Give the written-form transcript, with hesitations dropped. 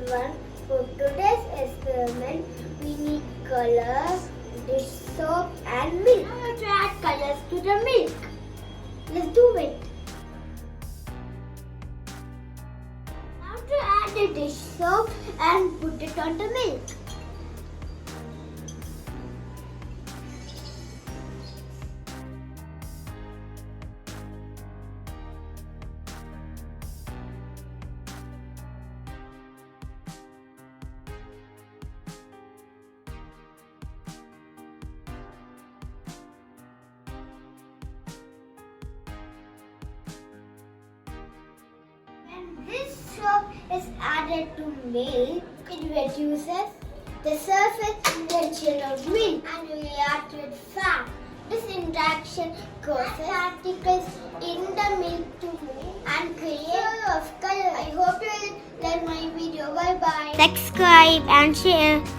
everyone. For today's experiment, we need colors, dish soap and milk. Now we have to add colors to the milk. Let's do it. Now to add the dish soap and put it on the milk. When this soap is added to milk, it reduces the surface tension of milk and reacts with fat. This interaction causes particles in the milk to move and create swirls of color. I hope you will like my video. Bye bye. Subscribe and share.